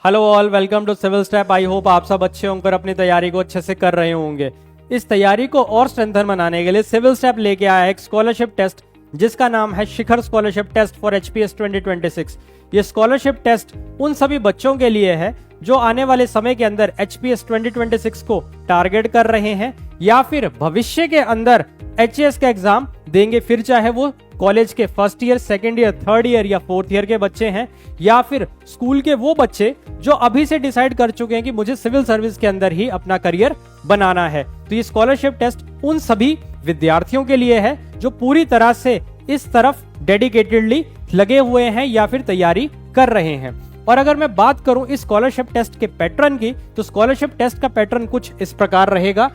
Hello all, welcome to civil step. I hope आप सब अच्छे होंगे और अपनी तैयारी को अच्छे से कर रहे होंगे। इस तैयारी को और स्ट्रेंथन बनाने के लिए सिविल स्टेप लेके आया एक स्कॉलरशिप टेस्ट जिसका नाम है शिखर स्कॉलरशिप टेस्ट फॉर एचपीएस 2026। ये स्कॉलरशिप टेस्ट उन सभी बच्चों के लिए है जो आने वाले समय के अंदर एचपीएस 2026 को टारगेट कर रहे हैं या फिर भविष्य के अंदर एचएएस का एग्जाम देंगे, फिर चाहे वो कॉलेज के first year, second year, third year या फोर्थ ईयर के बच्चे हैं या फिर स्कूल के वो बच्चे जो अभी से डिसाइड कर चुके हैं कि मुझे सिविल सर्विस के अंदर ही अपना करियर बनाना है। तो ये स्कॉलरशिप टेस्ट उन सभी विद्यार्थियों के लिए है जो पूरी तरह से इस तरफ डेडिकेटेडली लगे हुए हैं या फिर तैयारी कर रहे हैं। और अगर मैं बात करूं इस स्कॉलरशिप टेस्ट के पैटर्न की, तो स्कॉलरशिप टेस्ट का पैटर्न कुछ इस प्रकार रहेगा।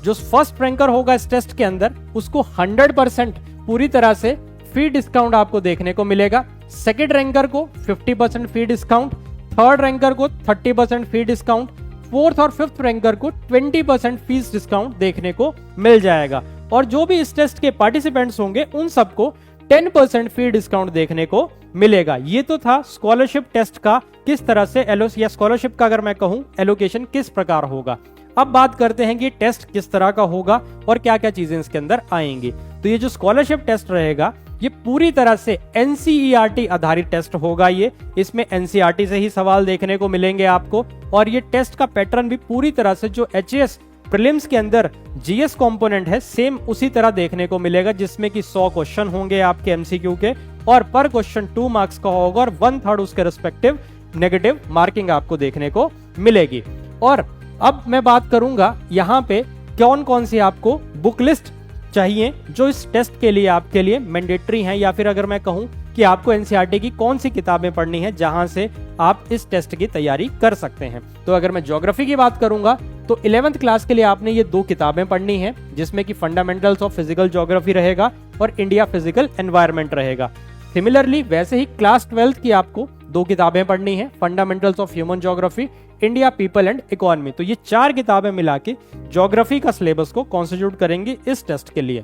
जो फर्स्ट रैंकर होगा इस टेस्ट के अंदर उसको 100% पूरी तरह से फी डिस्काउंट आपको देखने को मिलेगा। सेकंड रैंकर को 50% फी डिस्काउंट, थर्ड रैंकर को 30% फी डिस्काउंट, फोर्थ और फिफ्थ रैंकर को 20% फीस डिस्काउंट देखने को मिल जाएगा। और जो भी इस टेस्ट के पार्टिसिपेंट्स होंगे उन सबको 10% फी डिस्काउंट देखने को मिलेगा। ये तो था स्कॉलरशिप टेस्ट का किस तरह से या स्कॉलरशिप का अगर मैं कहूं एलोकेशन किस प्रकार होगा। अब बात करते हैं कि टेस्ट किस तरह का होगा और क्या क्या चीजें इसके अंदर आएंगी। तो ये जो स्कॉलरशिप टेस्ट रहेगा ये पूरी तरह से एनसीईआरटी आधारित टेस्ट होगा। ये इसमें एनसीईआरटी से ही सवाल देखने को मिलेंगे आपको। और ये टेस्ट का पैटर्न भी पूरी तरह से जो एचएएस प्रीलिम्स के अंदर जीएस कंपोनेंट है सेम उसी तरह देखने को मिलेगा, जिसमें कि 100 क्वेश्चन होंगे आपके एमसीक्यू के और पर क्वेश्चन 2 मार्क्स का होगा और 1/3 उसके रिस्पेक्टिव नेगेटिव मार्किंग आपको देखने को मिलेगी। और अब मैं बात करूंगा यहाँ पे कौन कौन सी आपको बुक लिस्ट चाहिए जो इस टेस्ट के लिए आपके लिए मैंडेटरी हैं, या फिर अगर मैं कहूं कि आपको एनसीईआरटी की कौन सी किताबें पढ़नी है जहां से आप इस टेस्ट की तैयारी कर सकते हैं। तो अगर मैं ज्योग्राफी की बात करूंगा तो 11th क्लास के लिए आपने ये 2 किताबें पढ़नी है, जिसमें कि फंडामेंटल्स ऑफ फिजिकल ज्योग्राफी रहेगा और इंडिया फिजिकल एनवायरनमेंट रहेगा। सिमिलरली वैसे ही क्लास 12th की आपको 2 किताबें पढ़नी है, fundamentals of human geography, India people and economy. तो ये 4 किताबें मिला के ज्योग्राफी का सिलेबस को कॉन्स्टिट्यूट करेंगे इस टेस्ट के लिए।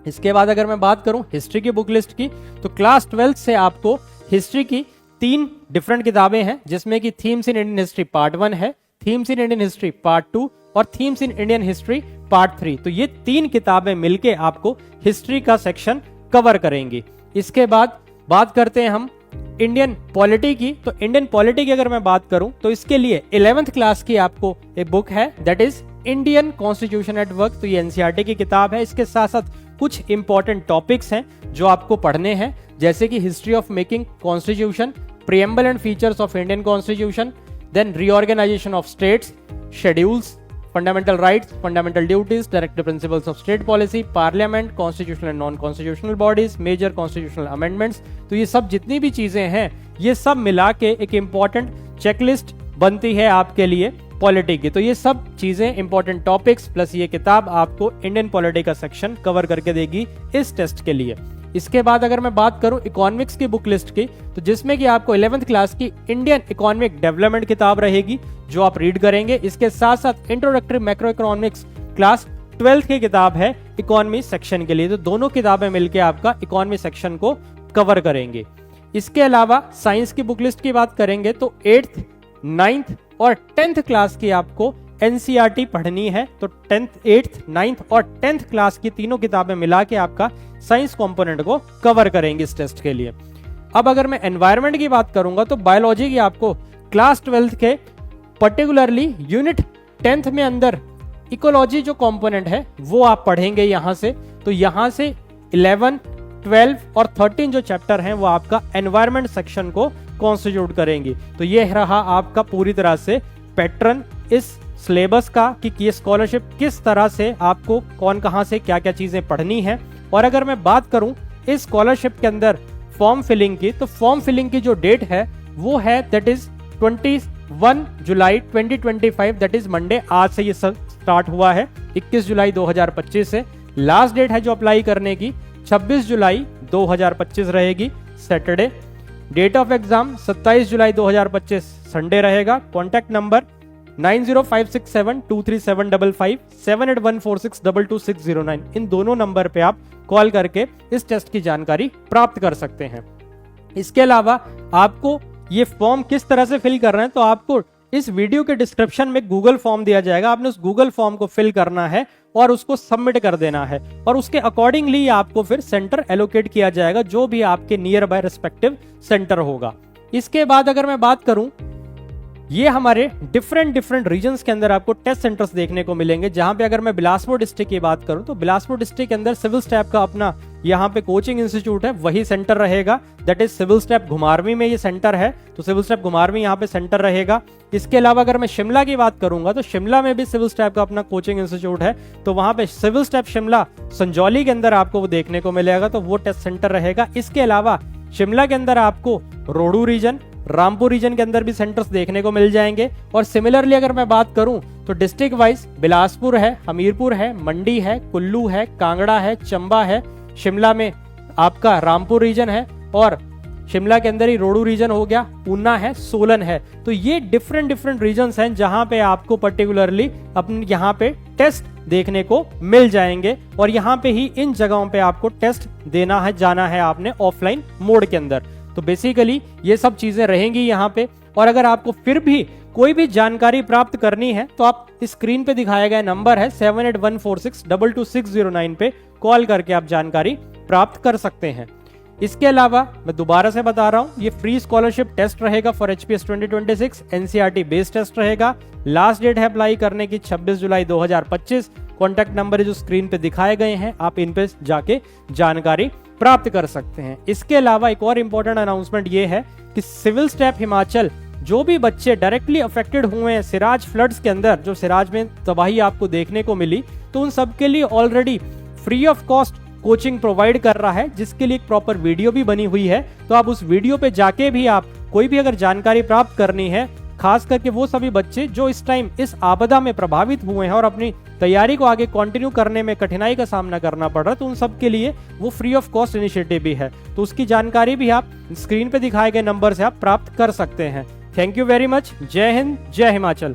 इसके बाद अगर मैं बात करूं हिस्ट्री की बुक लिस्ट की, तो क्लास 12th से आपको हिस्ट्री की 3 डिफरेंट किताबें हैं, जिसमें कि themes in Indian history part 1 है, themes in Indian history part 2 और themes in Indian history part 3। तो ये 3 किताबें मिलके आपको हिस्ट्री का सेक्शन कवर करेंगी। इसके बाद बात करते हैं हम इंडियन पॉलिटी की। तो इंडियन पॉलिटी की अगर मैं बात करूं तो इसके लिए 11th क्लास की आपको एक बुक है, that is Indian constitution at work. तो ये एनसीईआरटी की किताब है। इसके साथ साथ कुछ इंपॉर्टेंट टॉपिक्स हैं जो आपको पढ़ने हैं, जैसे कि history of making constitution, preamble and features of Indian constitution, then reorganisation of states, schedules, fundamental rights, fundamental duties, directive principles of state policy, parliament, constitutional and non constitutional bodies, major constitutional amendments. तो ये सब जितनी भी चीजें हैं ये सब मिला के एक इंपॉर्टेंट चेकलिस्ट बनती है आपके लिए पॉलिटी की। तो ये सब चीजें इंपॉर्टेंट टॉपिक्स प्लस ये किताब आपको इंडियन पॉलिटी का सेक्शन कवर करके देगी इस टेस्ट के लिए। इसके बाद अगर मैं बात करूं इकोनॉमिक्स की बुक लिस्ट की, तो जिसमें कि आपको 11th क्लास की इंडियन इकोनॉमिक डेवलपमेंट किताब रहेगी जो आप रीड करेंगे। इसके साथ साथ introductory macro economics class 12th की किताब है इकोनॉमी सेक्शन के लिए। तो दोनों किताबें मिलकर आपका इकोनॉमी सेक्शन को कवर करेंगे। इसके अलावा साइंस की बुक लिस्ट की बात करेंगे तो 8th, 9th और 10th क्लास की आपको एनसीईआरटी पढ़नी है। तो 10th, 8th, 9th और 10th क्लास की तीनों किताबें मिला के आपका साइंस कंपोनेंट को कवर करेंगे इस टेस्ट के लिए। अब अगर मैं एनवायरनमेंट की बात करूंगा तो बायोलॉजी की आपको क्लास 12th के पर्टिकुलरली यूनिट 10th में अंदर इकोलॉजी जो कंपोनेंट है वो आप पढ़ेंगे यहां से। तो यहां से 11, 12 और 13 जो चैप्टर हैं वो आपका एनवायरनमेंट सेक्शन को कॉन्स्टिट्यूट करेंगे। तो ये रहा आपका पूरी तरह से पैटर्न इस सिलेबस का कि ये स्कॉलरशिप किस तरह से आपको कौन कहां से क्या क्या चीजें पढ़नी है। और अगर मैं बात करूं इस स्कॉलरशिप के अंदर फॉर्म फिलिंग की, तो फॉर्म फिलिंग की जो डेट है वो है that is 21 July 2025, that is Monday. आज से ये स्टार्ट हुआ है 21 जुलाई 2025 से। लास्ट डेट है जो अप्लाई करने की 26 जुलाई 2025 रहेगी, Saturday. Date of exam 27 July 2025 Sunday रहेगा। Contact number 9056723755 7814622609। इन दोनों नंबर पे आप कॉल करके इस टेस्ट की जानकारी प्राप्त कर सकते हैं। इसके अलावा आपको ये फॉर्म किस तरह से फिल कर रहे हैं, तो आपको इस वीडियो के डिस्क्रिप्शन में गूगल फॉर्म दिया जाएगा, आपने उस गूगल फॉर्म को फिल करना है और उसको सबमिट कर देना है और उसके अकॉर्डिंगली आपको फिर सेंटर एलोकेट किया जाएगा, जो भी आपके नियर बाय रिस्पेक्टिव सेंटर होगा। इसके बाद अगर मैं बात करूं, ये हमारे डिफरेंट रीजन्स के अंदर आपको टेस्ट सेंटर्स देखने को मिलेंगे, जहां पे अगर मैं बिलासपुर डिस्ट्रिक्ट की बात करूं तो बिलासपुर डिस्ट्रिक्ट के अंदर सिविल स्टैफ का अपना यहाँ पे कोचिंग इंस्टीट्यूट है, वही सेंटर रहेगा, दैट इज सिविल स्टैफ घुमारवी में ये सेंटर है, तो सिविल स्टैफ घुमारवी यहाँ पे सेंटर रहेगा। इसके अलावा अगर मैं शिमला की बात करूंगा तो शिमला में भी सिविल स्टैफ का अपना कोचिंग इंस्टीट्यूट है, तो वहां पे सिविल स्टैफ शिमला संजौली के अंदर आपको वो देखने को मिलेगा, तो वो टेस्ट सेंटर रहेगा। इसके अलावा शिमला के अंदर आपको रोडू रीजन, रामपुर रीजन के अंदर भी सेंटर्स देखने को मिल जाएंगे। और सिमिलरली अगर मैं बात करूं तो डिस्ट्रिक्ट वाइज बिलासपुर है, हमीरपुर है, मंडी है, कुल्लू है, कांगड़ा है, चंबा है, शिमला में आपका रामपुर रीजन है और शिमला के अंदर ही रोडू रीजन हो गया, ऊना है, सोलन है। तो ये डिफरेंट रीजन्स हैं जहां पे आपको पर्टिकुलरली अपने यहाँ पे टेस्ट देखने को मिल जाएंगे और यहाँ पे ही इन जगहों पे आपको टेस्ट देना है, जाना है आपने ऑफलाइन मोड के अंदर। तो बेसिकली ये सब चीजें रहेंगी यहाँ पे। और अगर आपको फिर भी कोई भी जानकारी प्राप्त करनी है तो आप स्क्रीन पे दिखाया गया नंबर है 7814622609 पे कॉल करके आप जानकारी प्राप्त कर सकते हैं। इसके अलावा मैं दोबारा से बता रहा हूं, ये फ्री स्कॉलरशिप टेस्ट रहेगा for HPS 2026, NCERT based test रहेगा। लास्ट डेट है अप्लाई करने की 26 जुलाई 2025। कॉन्टैक्ट नंबर जो स्क्रीन पे दिखाए गए हैं, आप इन पे जाके जानकारी प्राप्त कर सकते हैं। इसके अलावा एक और इंपॉर्टेंट अनाउंसमेंट ये है कि सिविल स्टैफ हिमाचल जो भी बच्चे डायरेक्टली अफेक्टेड हुए हैं सिराज फ्लड्स के अंदर, जो सिराज में तबाही आपको देखने को मिली, तो उन सबके लिए already free of cost coaching provide कर रहा है, जिसके लिए एक प्रॉपर वीडियो भी बनी हुई है। तो आप उस वीडियो पे जाके भी आप कोई भी अगर जानकारी प्राप्त करनी है, खास करके वो सभी बच्चे जो इस टाइम इस आपदा में प्रभावित हुए हैं और अपनी तैयारी को आगे कंटिन्यू करने में कठिनाई का सामना करना पड़ रहा है, तो उन सब के लिए वो फ्री ऑफ कॉस्ट इनिशिएटिव भी है। तो उसकी जानकारी भी आप स्क्रीन पे दिखाए गए नंबर से आप प्राप्त कर सकते हैं। Thank you very much. जय हिंद, जय हिमाचल।